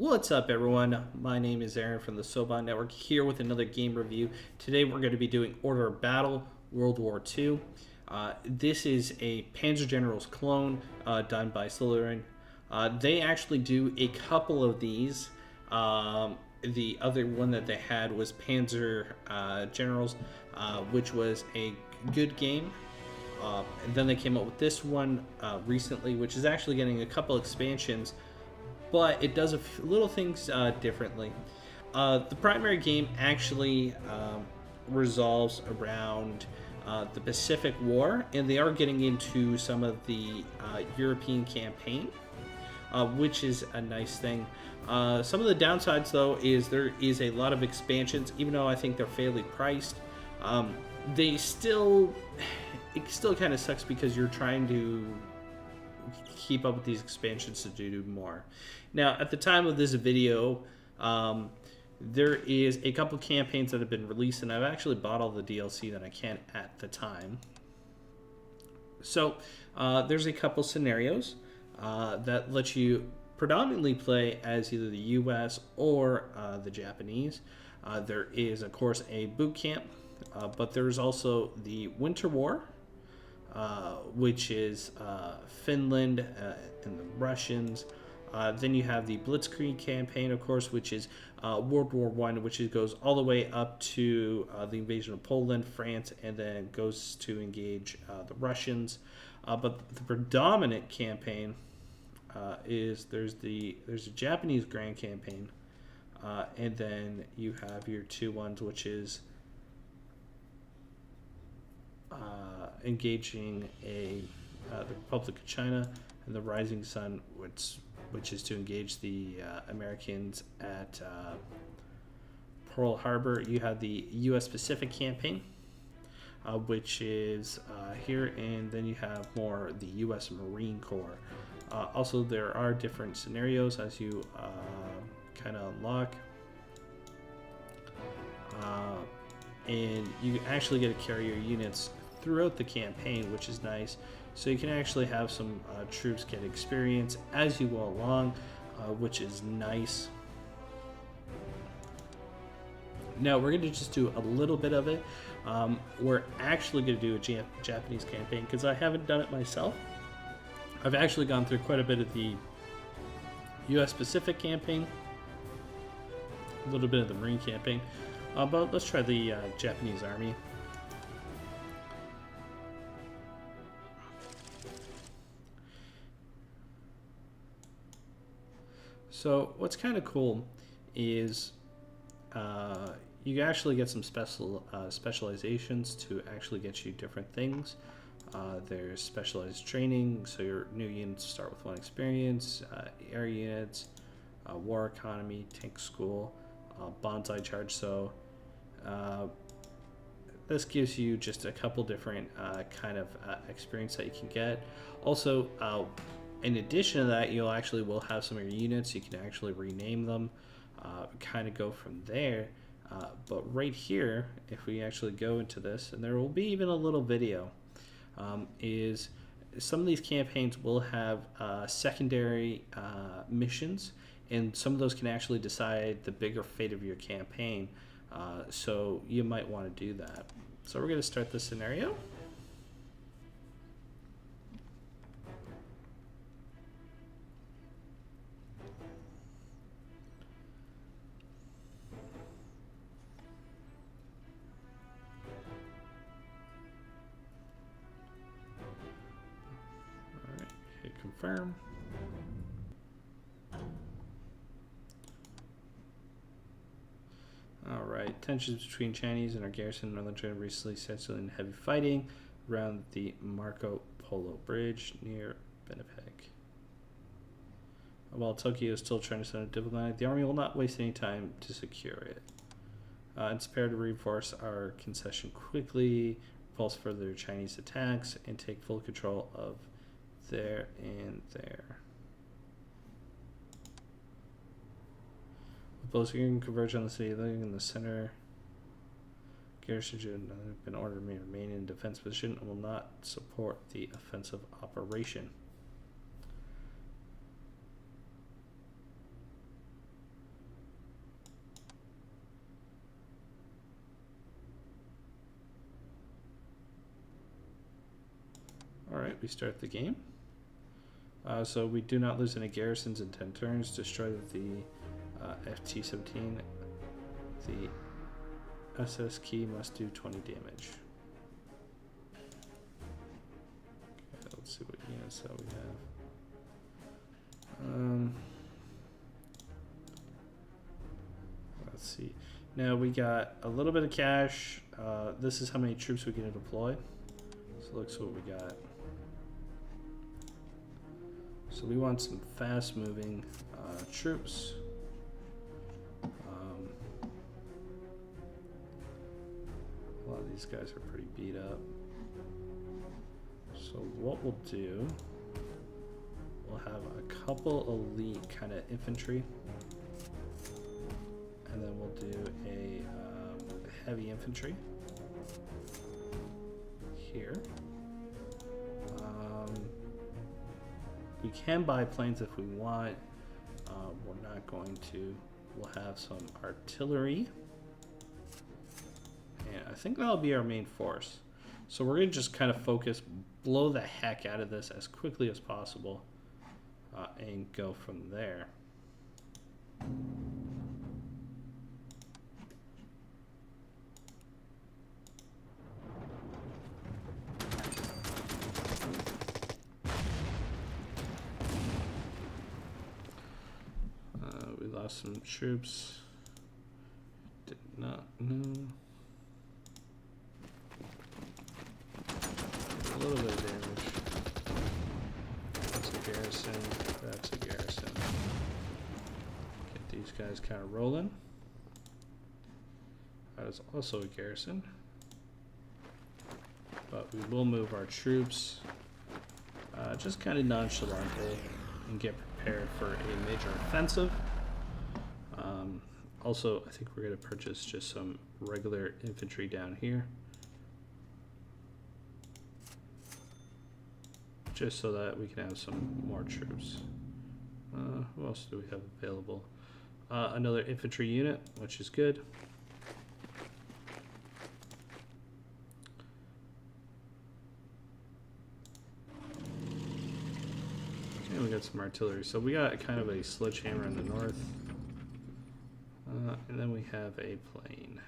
What's up, everyone? My name is Aaron from the Sobot Network, here with another game review. Today we're going to be doing Order of Battle, World War II. This is a Panzer General's clone done by Slytherin. They actually do a couple of these. The other one that they had was Panzer Generals, which was a good game. And then they came up with this one recently, which is actually getting a couple expansions, but it does little things differently. The primary game actually resolves around the Pacific War, and they are getting into some of the European campaign, which is a nice thing. Some of the downsides, though, is there is a lot of expansions. Even though I think they're fairly priced, it still kind of sucks because you're trying to keep up with these expansions to do more. Now, at the time of this video, there is a couple campaigns that have been released, and I've actually bought all the DLC that I can at the time. So there's a couple scenarios that let you predominantly play as either the US or the Japanese. There is, of course, a boot camp, but there's also the Winter War, which is Finland and the Russians. Then you have the Blitzkrieg campaign, of course, which is World War I, which goes all the way up to the invasion of Poland, France, and then goes to engage the Russians. But the predominant campaign is there's a Japanese Grand Campaign, and then you have your two ones, which is engaging the Republic of China, and the Rising Sun, which is to engage the Americans at Pearl Harbor. You have the U.S. Pacific Campaign, which is here, and then you have more the U.S. Marine Corps. Also, there are different scenarios as you kind of unlock. And you actually get to carry your units throughout the campaign, which is nice. So you can actually have some troops get experience as you go along, which is nice. Now we're going to just do a little bit of it. We're actually going to do a Japanese campaign because I haven't done it myself. I've actually gone through quite a bit of the U.S. Pacific campaign, a little bit of the Marine campaign, but let's try the Japanese Army. So what's kind of cool is you actually get some specializations to actually get you different things. There's specialized training, so your new units start with one experience, air units, war economy, tank school, bonsai charge. So this gives you just a couple different kind of experience that you can get. Also, in addition to that, you'll actually will have some of your units. You can actually rename them, kind of go from there. But right here, if we actually go into this, and there will be even a little video, is some of these campaigns will have secondary missions, and some of those can actually decide the bigger fate of your campaign. So you might want to do that. So we're going to start this scenario. Confirm. Alright, tensions between Chinese and our garrison in northern China recently settled in heavy fighting around the Marco Polo Bridge near Winnipeg. While Tokyo is still trying to send a diplomatic, the army will not waste any time to secure it. It's prepared to reinforce our concession quickly, repulse further Chinese attacks, and take full control of there and there. Both can converge on the city in the center. Garrison should have been ordered to remain in defense position and will not support the offensive operation. we start the game. So we do not lose any garrisons in 10 turns. Destroy the FT-17. The SS key must do 20 damage. Okay, let's see what units that we have. Let's see. Now we got a little bit of cash. This is how many troops we can deploy. So let's see what we got. So we want some fast moving troops. A lot of these guys are pretty beat up. So what we'll do, we'll have a couple elite kind of infantry. And then we'll do a heavy infantry here. We can buy planes if we want. We're not going to. We'll have some artillery. And I think that'll be our main force. So we're going to just kind of focus, blow the heck out of this as quickly as possible, and go from there. We lost some troops. Did not know. A little bit of damage. That's a garrison. That's a garrison. Get these guys kind of rolling. That is also a garrison. But we will move our troops just kind of nonchalantly and get prepared for a major offensive. Also, I think we're going to purchase just some regular infantry down here. Just so that we can have some more troops. Who else do we have available? Another infantry unit, which is good. And we got some artillery. So we got kind of a sledgehammer in the north. And then we have a plane.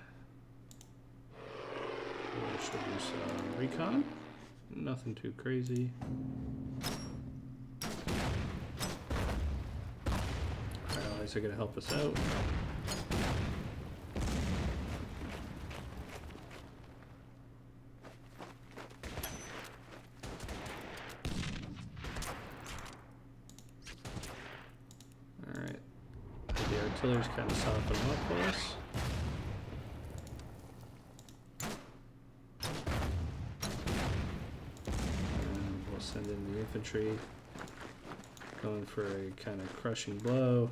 We should do some recon. Nothing too crazy. Our allies are going to help us out. Alright. The artillery's kind of softening up for us. Send in the infantry, going for a kind of crushing blow.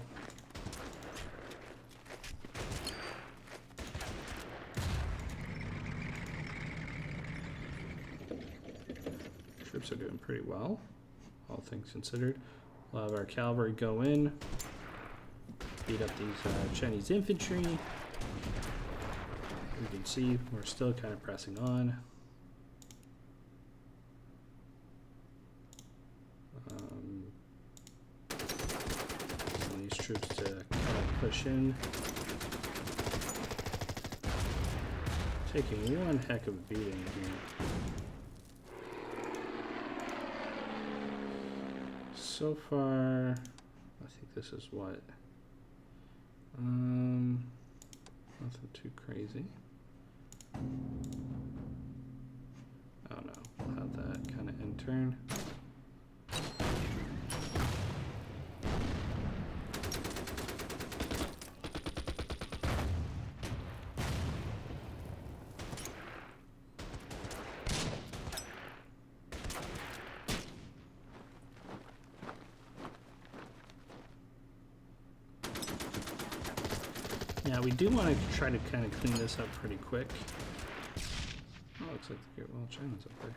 Troops are doing pretty well, all things considered. We'll have our cavalry go in, beat up these Chinese infantry. You can see we're still kind of pressing on. Troops to kind of push in. Taking one heck of a beating here. So far, I think this is what? Nothing too crazy. Oh no, we'll have that kind of in turn. Yeah, we do want to try to kind of clean this up pretty quick. Oh, looks like the Great Wall of China's up there.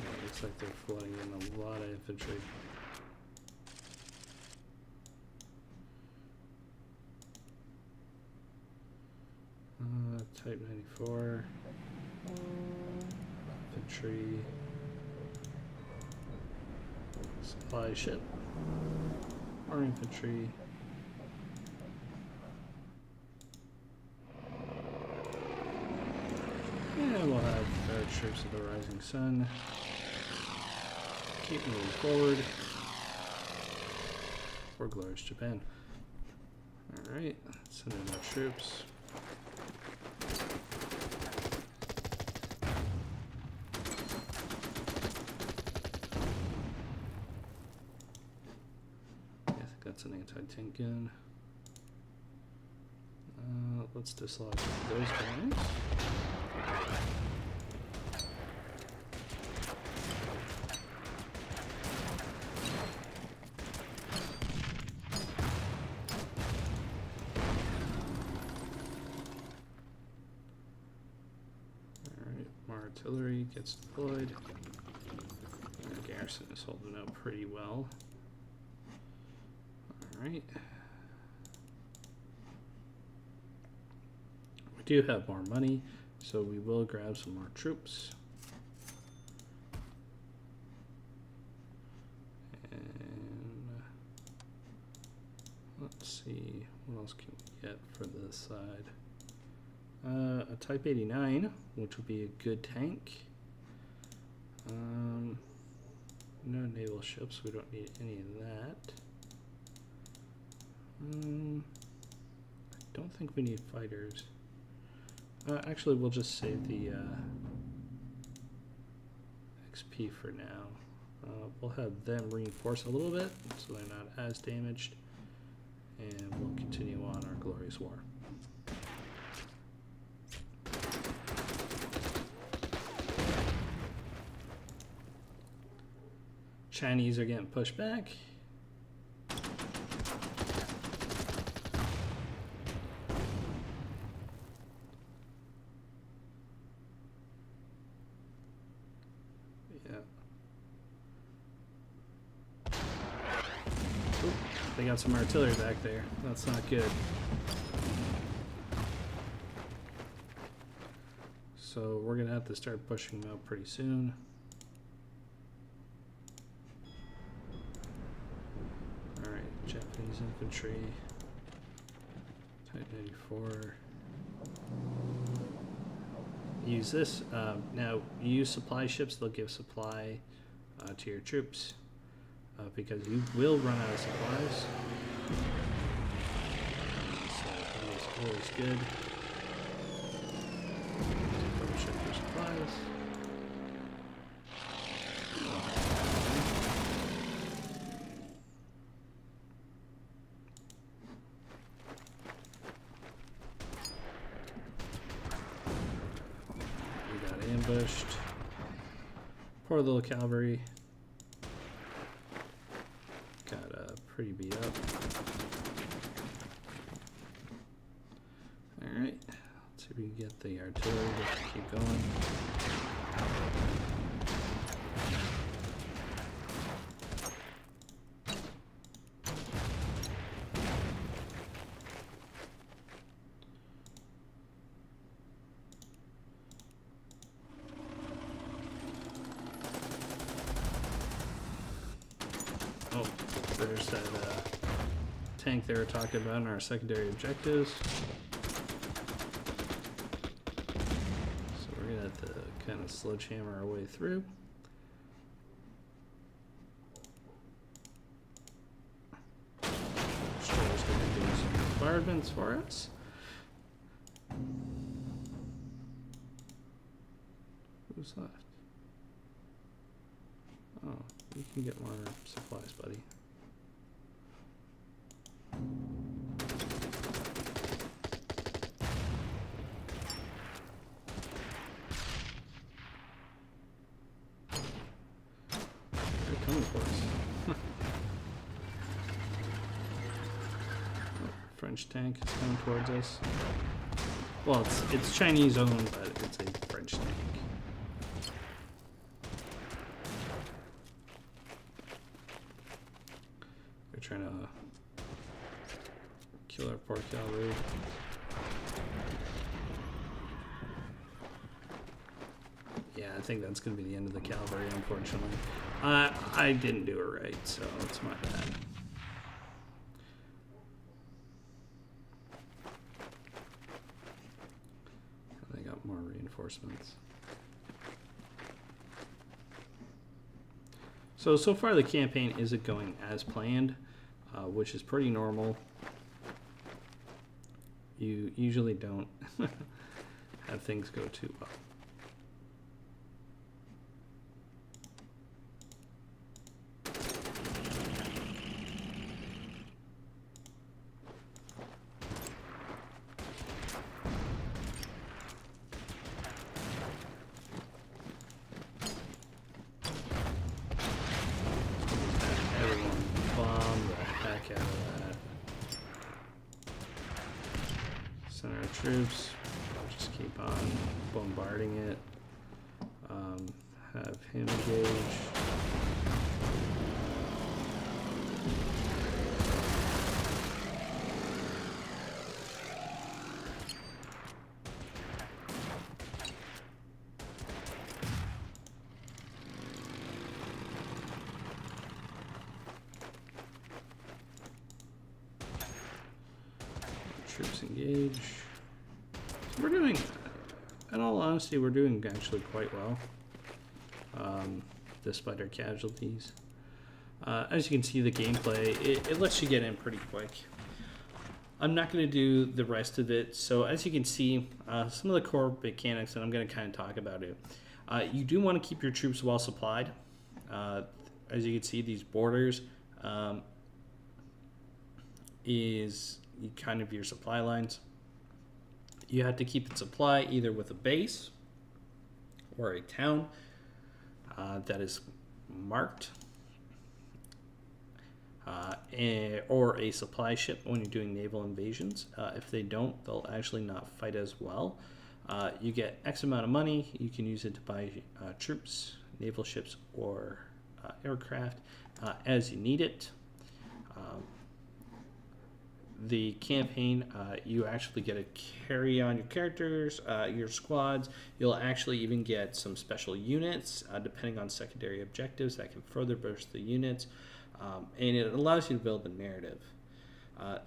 Yeah, looks like they're flooding in a lot of infantry. Type 94. Infantry. Supply ship. Or infantry. And we'll have our troops of the Rising Sun. Keep moving forward. For glorious Japan. Alright, send in our troops. I think that's an anti-tank gun. Let's dislodge those guys. Artillery gets deployed. The garrison is holding out pretty well. Alright. We do have more money, so we will grab some more troops. And let's see, what else can we get for this side? A Type 89, which would be a good tank. No naval ships, we don't need any of that. I don't think we need fighters. Actually, we'll just save the XP for now. We'll have them reinforce a little bit so they're not as damaged. And we'll continue on our glorious war. Chinese are getting pushed back. Yeah. Ooh, they got some artillery back there. That's not good. So we're gonna have to start pushing them out pretty soon. Japanese infantry, Type 94. Use this. Now, you use supply ships, they'll give supply to your troops because you will run out of supplies. So that is always good. Ship for supplies. Ambushed. Poor little cavalry. Got pretty beat up. Alright, let's see if we can get the artillery to keep going. Oh, there's that tank they were talking about in our secondary objectives. So we're gonna have to kind of sledgehammer our way through. Destroyer's gonna do some bombardments for us. Who's left? Oh, you can get more supplies, buddy. They're coming for us. Oh, French tank is coming towards us. Well, it's Chinese owned, but it's a French tank. Trying to kill our poor cavalry. Yeah, I think that's going to be the end of the cavalry, unfortunately. I didn't do it right, so it's my bad. They got more reinforcements. So far the campaign isn't going as planned, which is pretty normal. You usually don't have things go too well. Send our troops, just keep on bombarding it, have him engage. Troops engage. So we're doing, in all honesty, we're doing actually quite well, despite our casualties. As you can see, the gameplay, it lets you get in pretty quick. I'm not going to do the rest of it. So as you can see, some of the core mechanics, and I'm going to kind of talk about it. You do want to keep your troops well supplied. As you can see, these borders is kind of your supply lines. You have to keep it supply either with a base or a town that is marked, or a supply ship when you're doing naval invasions. If they don't, they'll actually not fight as well. You get X amount of money. You can use it to buy troops, naval ships, or aircraft as you need it. The campaign, you actually get to carry on your characters, your squads. You'll actually even get some special units, depending on secondary objectives that can further boost the units, and it allows you to build the narrative.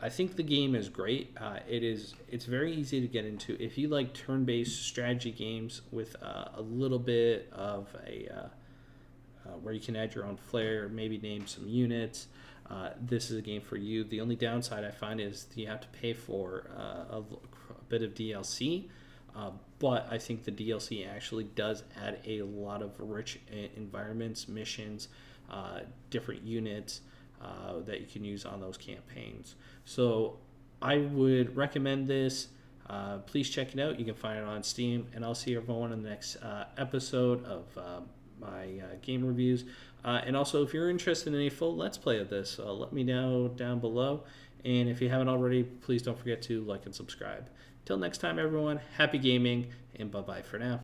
I think the game is great. It's very easy to get into. If you like turn-based strategy games with a little bit of a where you can add your own flair, maybe name some units, this is a game for you. The only downside I find is you have to pay for a bit of DLC, but I think the DLC actually does add a lot of rich environments, missions, different units that you can use on those campaigns. So I would recommend this. Please check it out. You can find it on Steam, and I'll see everyone in the next episode of my game reviews. And also, if you're interested in a full Let's Play of this, let me know down below. And if you haven't already, please don't forget to like and subscribe. Till next time, everyone, happy gaming, and bye-bye for now.